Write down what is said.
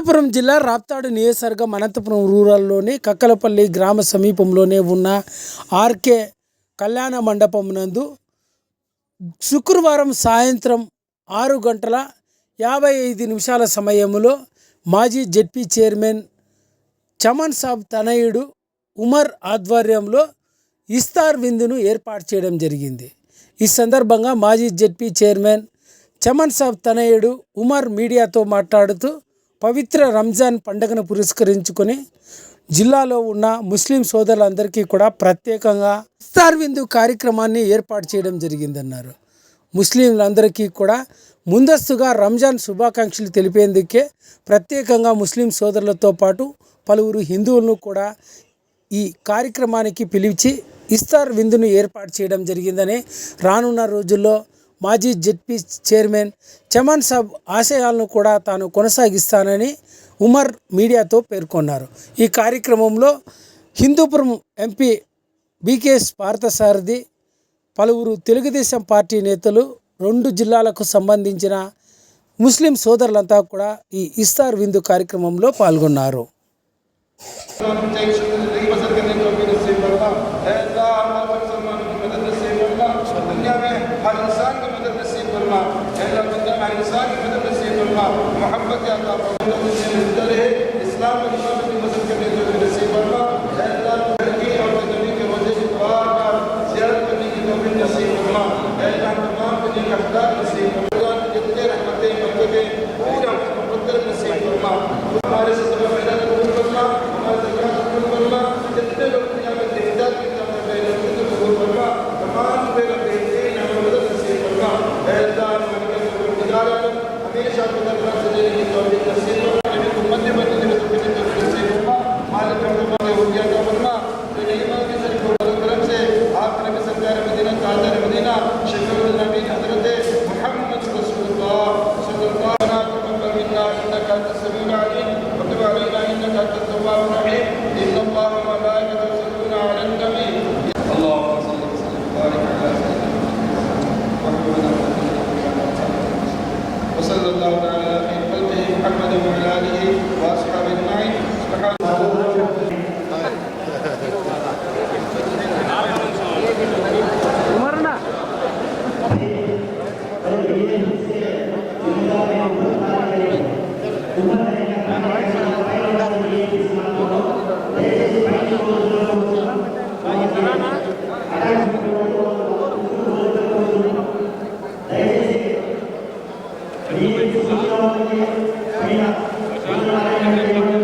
అనంతపురం జిల్లా రాప్తాడు నియోజకవర్గం అనంతపురం రూరల్లోని కక్కలపల్లి గ్రామ సమీపంలోనే ఉన్న ఆర్కే కళ్యాణ మండపం నందు శుక్రవారం సాయంత్రం 6:55 సమయంలో మాజీ జెడ్పీ చైర్మన్ చమన్ సాబ్ తనయుడు ఉమర్ ఆధ్వర్యంలో ఇఫ్తార్ విందును ఏర్పాటు చేయడం జరిగింది. ఈ సందర్భంగా మాజీ జెడ్పీ చైర్మన్ చమన్ సాబ్ తనయుడు ఉమర్ మీడియాతో మాట్లాడుతూ పవిత్ర రంజాన్ పండుగను పురస్కరించుకొని జిల్లాలో ఉన్న ముస్లిం సోదరులందరికీ కూడా ప్రత్యేకంగా ఇఫ్తార్ విందు కార్యక్రమాన్ని ఏర్పాటు చేయడం జరిగిందన్నారు. ముస్లింలందరికీ కూడా ముందస్తుగా రంజాన్ శుభాకాంక్షలు తెలిపేందుకే ప్రత్యేకంగా ముస్లిం సోదరులతో పాటు పలువురు హిందువులను కూడా ఈ కార్యక్రమానికి పిలిచి ఇఫ్తార్ విందును ఏర్పాటు చేయడం జరిగిందని, రానున్న రోజుల్లో మాజీ జెడ్పీ చైర్మన్ చమన్ సాబ్ ఆశయాలను కూడా తాను కొనసాగిస్తానని ఉమర్ మీడియాతో పేర్కొన్నారు. ఈ కార్యక్రమంలో హిందూపురం ఎంపీ బీకేఎస్ పార్థసారథి, పలువురు తెలుగుదేశం పార్టీ నేతలు, 2 జిల్లాలకు సంబంధించిన ముస్లిం సోదరులంతా కూడా ఈ ఇఫ్తార్ విందు కార్యక్రమంలో పాల్గొన్నారు. Terima kasih.